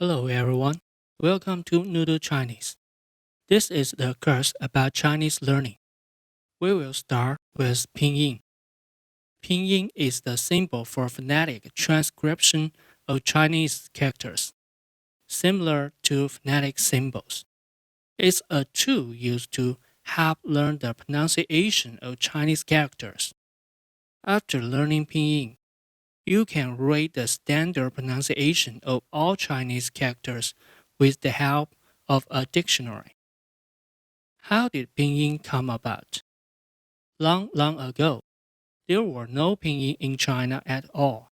Hello everyone, welcome to Noodle Chinese. This is the course about Chinese learning. We will start with pinyin. Pinyin is the symbol for phonetic transcription of Chinese characters, similar to phonetic symbols. It's a tool used to help learn the pronunciation of Chinese characters. After learning pinyin, you can read the standard pronunciation of all Chinese characters with the help of a dictionary. How did pinyin come about? Long, long ago, there were no pinyin in China at all.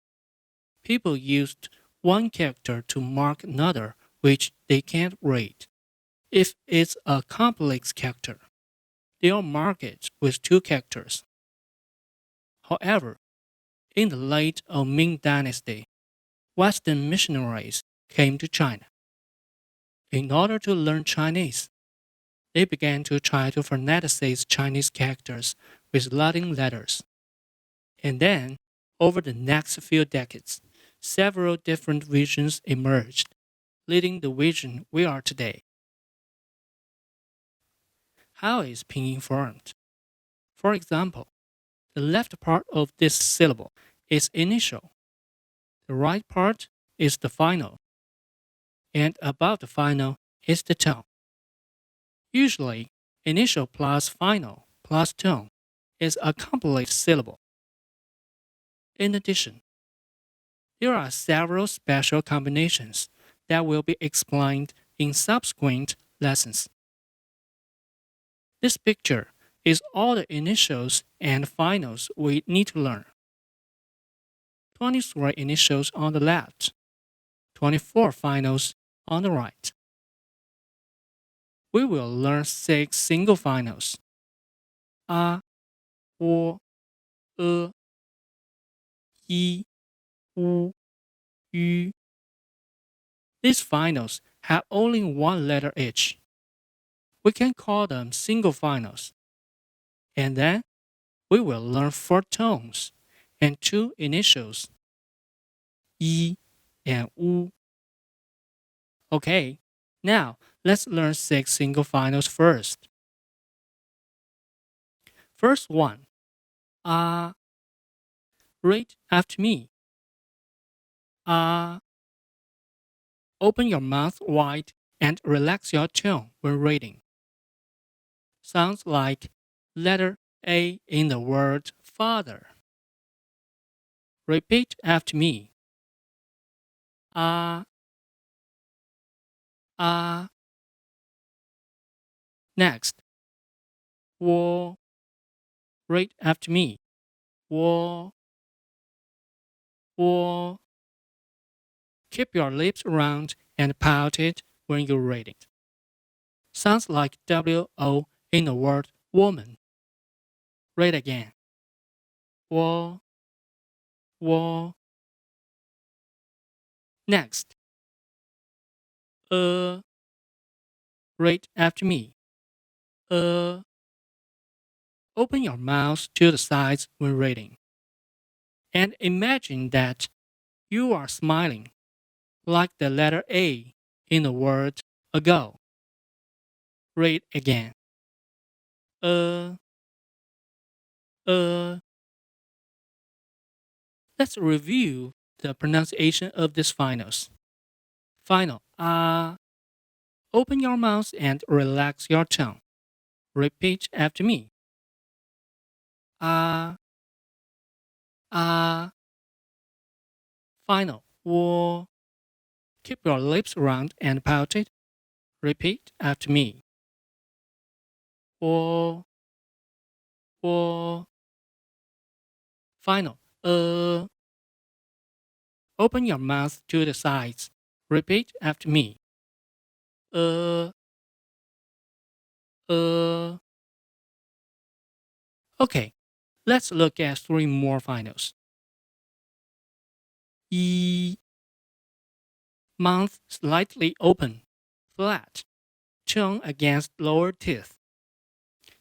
People used one character to mark another which they can't read. If it's a complex character, they'll mark it with two characters. However, in the late Ming Dynasty, Western missionaries came to China. In order to learn Chinese, they began to try to phoneticize Chinese characters with Latin letters. And then, over the next few decades, several different visions emerged, leading the vision we are today. How is pinyin formed? For example, the left part of this syllable is initial, the right part is the final, and above the final is the tone. Usually, initial plus final plus tone is a complete syllable. In addition, there are several special combinations that will be explained in subsequent lessons. This picture is all the initials and finals we need to learn. 23 initials on the left, 24 finals on the right. We will learn 6 single finals: a, o, e, i, u, yu. These finals have only one letter each. We can call them single finals. And then we will learn 4 tones and 2 initials, yi and wu. Okay, now let's learn 6 single finals first. First one, ah. Read after me. Ah. Open your mouth wide and relax your tongue when reading. Sounds like letter A in the word father. Repeat after me. Ah. Ah. Next, wo. Read after me. Wo. Wo. Keep your lips round and pouted when you're reading. Sounds like W-O in the word woman. Read again. Wo. Wo. Next, read after me. Open your mouth to the sides when reading. And imagine that you are smiling, like the letter A in the word ago. Read again. Uh, uh. Let's review the pronunciation of these finals. Final, ah. Open your mouth and relax your tongue. Repeat after me. Ah. Ah. Final, wo. Keep your lips round and pouted. Repeat after me. Wo. Wo. Final, Open your mouth to the sides. Repeat after me. Uh. Uh. Okay, let's look at 3 more finals. E. Mouth slightly open, flat, tongue against lower teeth.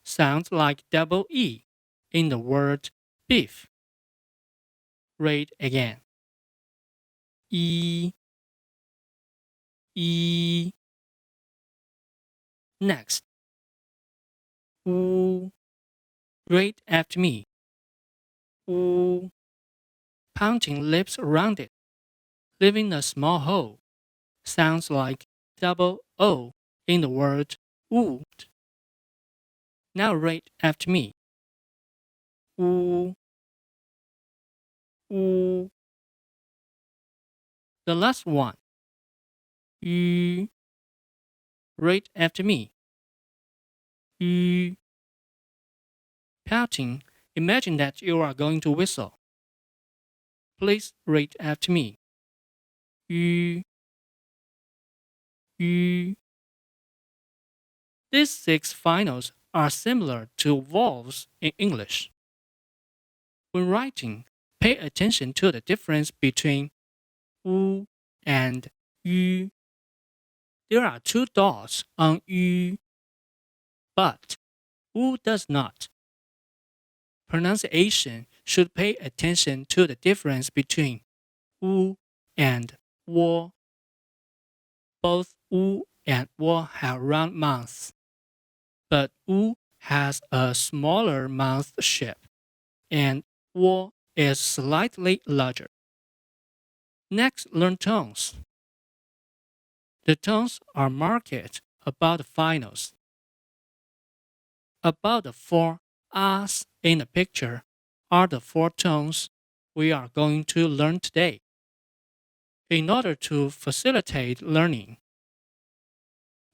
Sounds like double E in the word beef. Read again. E. E. Next, U. Read after me. U. Pointing lips around it, leaving a small hole. Sounds like double O in the word wood. Now read after me. U. U. The last one. U. Read after me. U. Pouting. Imagine that you are going to whistle. Please read after me. U. U. These 6 finals are similar to vowels in English. When writing, pay attention to the difference between U and U. There are 2 dots on U, but U does not. Pronunciation should pay attention to the difference between U and Wo. Both U and Wo have round mouths, but U has a smaller mouth shape, and Wo is slightly larger. Next, learn tones. The tones are marked about the finals. About the 4 R's in the picture are the 4 tones we are going to learn today. In order to facilitate learning,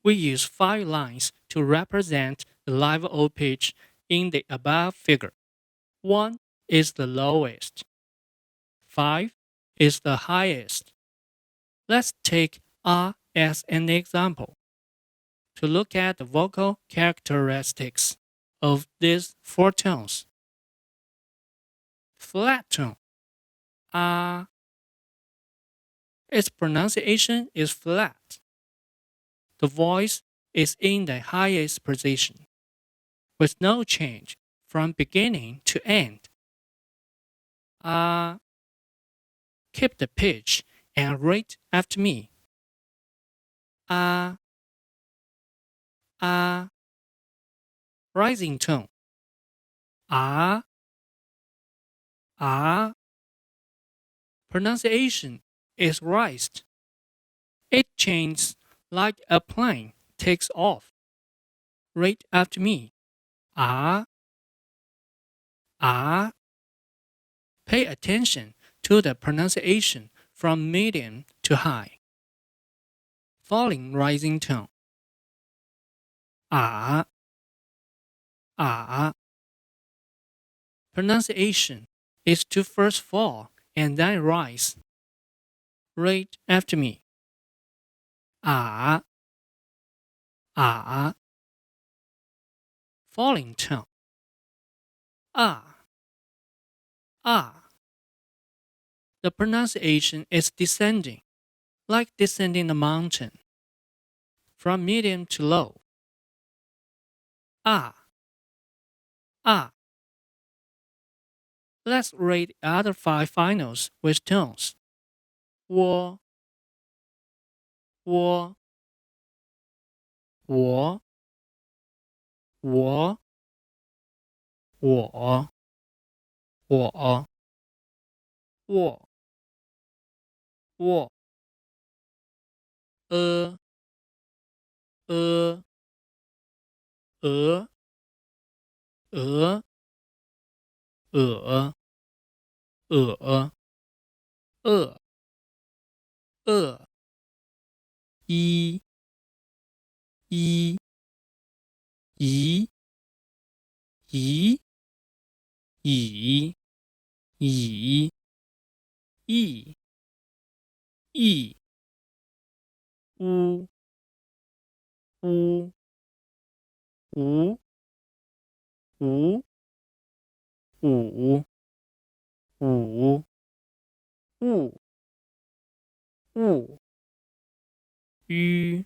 we use 5 lines to represent the live O pitch in the above figure. 1 is the lowest. 5 is the highest. Let's take R as an example. To look at the vocal characteristics of these 4 tones. Flat tone. R. Its pronunciation is flat. The voice is in the highest position, with no change from beginning to end. R. Keep the pitch and read after me. R. R. Rising tone. R. R. Pronunciation is raised. It changes like a plane takes off. Read after me. R. R. Pay attention to the pronunciation from medium to high. Falling rising tone. R. R. Pronunciation is to first fall and then rise. Read after me. R. R. Falling tone. R. R. The pronunciation is descending, like descending a mountain, from medium to low. R. R. Let's read the other 5 finals with tones. Wo. Wo. Wo. Wo. Wo. Wo. Wo. Wo. E. E. E. E. E. E. E. E. I. I. I. I. I. I. I. I. U. U. U. U. U. U. U. U. Ü.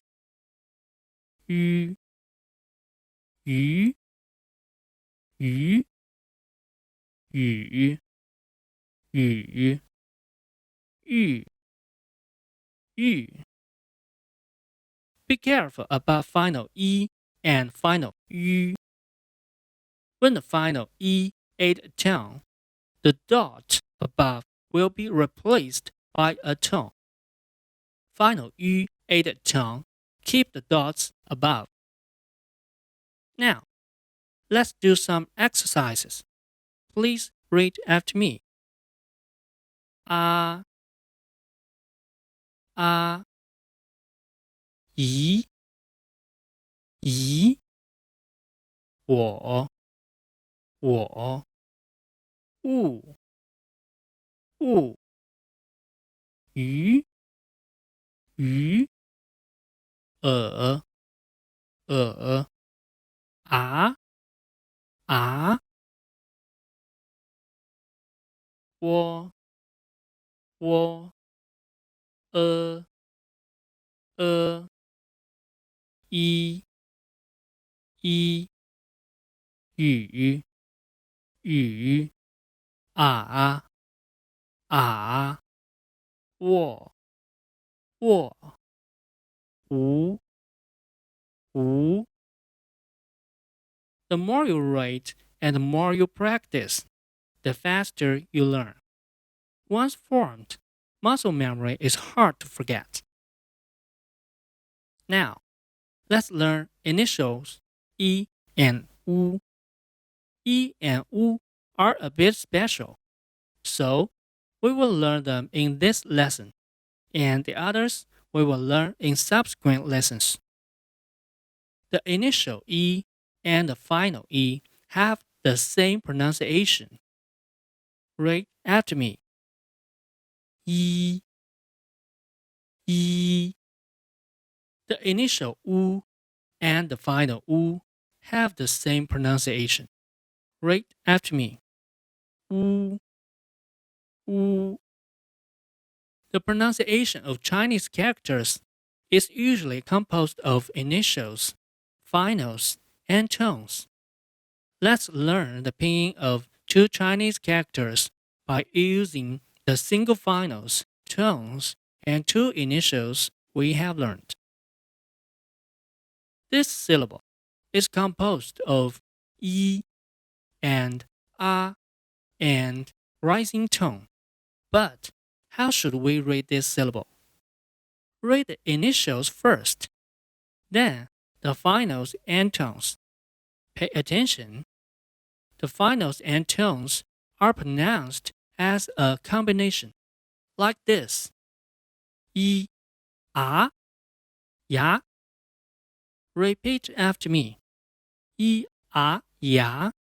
Ü. Ü. Ü. Ü. Ü. Ü. Ü. Be careful about final E and final U. When the final E ate a tone, the dot above will be replaced by a tone. Final U ate a tone, keep the dots above. Now, let's do some exercises. Please read after me. Ah, ah, 咦，咦，我，勿，勿，鱼，鱼，耳，啊，啊，喔，喔，呃，一，雨，雨，啊，喔，无，无。The more you read and the more you practice, the faster you learn. Once formed, muscle memory is hard to forget. Now, let's learn initials E and U. E and U are a bit special, so we will learn them in this lesson, and the others we will learn in subsequent lessons. The initial E and the final E have the same pronunciation. Read after me. E, E. The initial U and the final U have the same pronunciation. Read after me. U, U. The pronunciation of Chinese characters is usually composed of initials, finals, and tones. Let's learn the pinyin of two Chinese characters by using the single finals, tones, and two initials we have learned. This syllable is composed of E and A and rising tone. But how should we read this syllable? Read the initials first, then the finals and tones. Pay attention. The finals and tones are pronounced as a combination, like this. E, A, ya. Repeat after me. E, A, ya.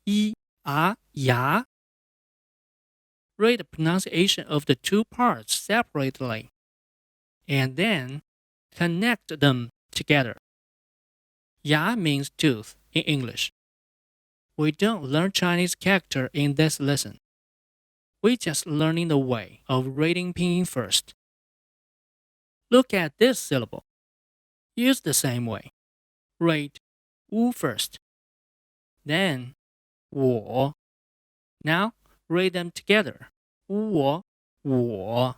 E, A, ya. Read the pronunciation of the two parts separately, and then connect them together. Ya means tooth in English. We don't learn Chinese character in this lesson. We're just learning the way of reading pinyin first. Look at this syllable. Use the same way. Read wu first, then 我. Now read them together. 我 我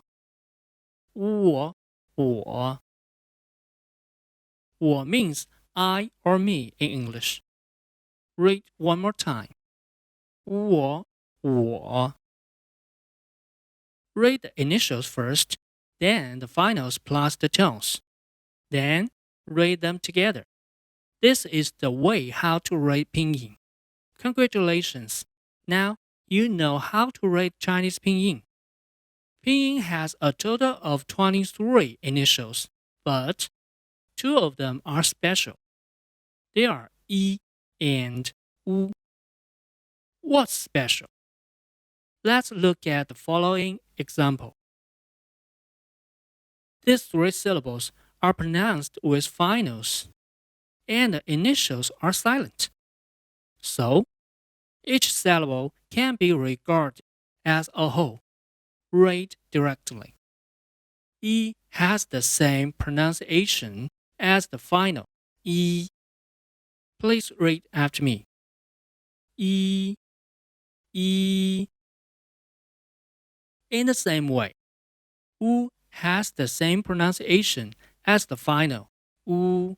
means I or me in English. Read one more time. 我 Read the initials first, then the finals plus the tones. Then read them together. This is the way how to read pinyin. Congratulations! Now you know how to read Chinese pinyin. Pinyin has a total of 23 initials, but two of them are special. They are E and U. What's special? Let's look at the following example. These three syllables are pronounced with finals, and the initials are silent. So, each syllable can be regarded as a whole. Read directly. E has the same pronunciation as the final E. Please read after me. E. In the same way, U has the same pronunciation as the final u,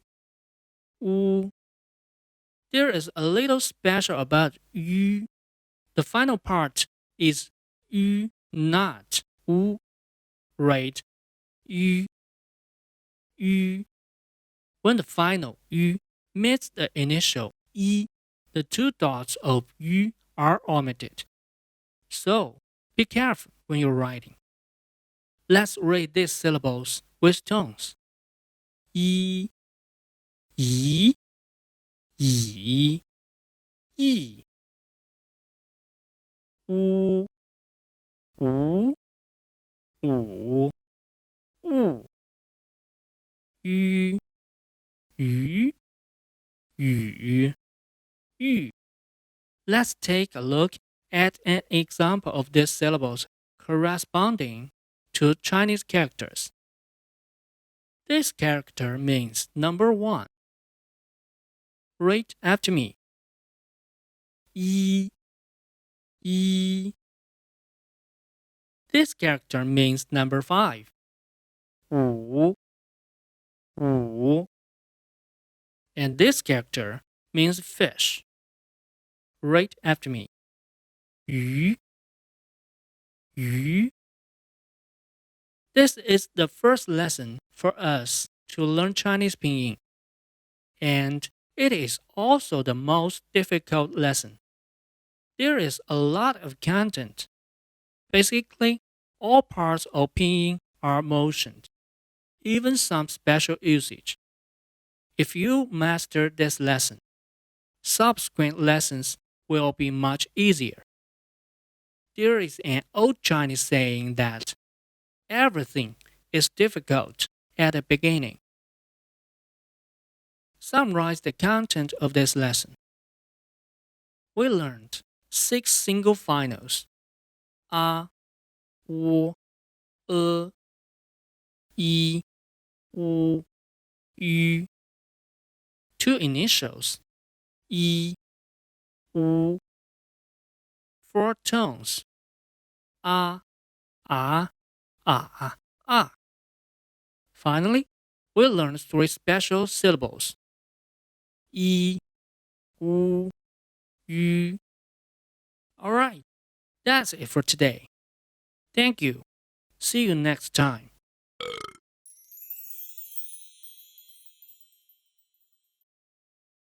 u. There is a little special about u. The final part is u, not u, right? U, u. When the final u meets the initial e, the two dots of u are omitted. So be careful when you're writing. Let's read these syllables with tones. E, yi, yi, yi. U, u, u, u. Yu, yu, yu, yu. Let's take a look at an example of these syllables corresponding to Chinese characters. This character means number 1. Read after me. Yi, yi. This character means number 5. Wu, wu. And this character means fish. Read after me. Yu, yu. This is the first lesson for us to learn Chinese pinyin. And it is also the most difficult lesson. There is a lot of content. Basically, all parts of pinyin are motioned, even some special usage. If you master this lesson, subsequent lessons will be much easier. There is an old Chinese saying that everything is difficult at the beginning. Summarize the content of this lesson. We learned 6 single finals: a, wo, i, u, yu. 2 initials: i, u. 4 tones: a, a. Finally, we learned 3 special syllables: i, u, yu. Alright, that's it for today. Thank you. See you next time.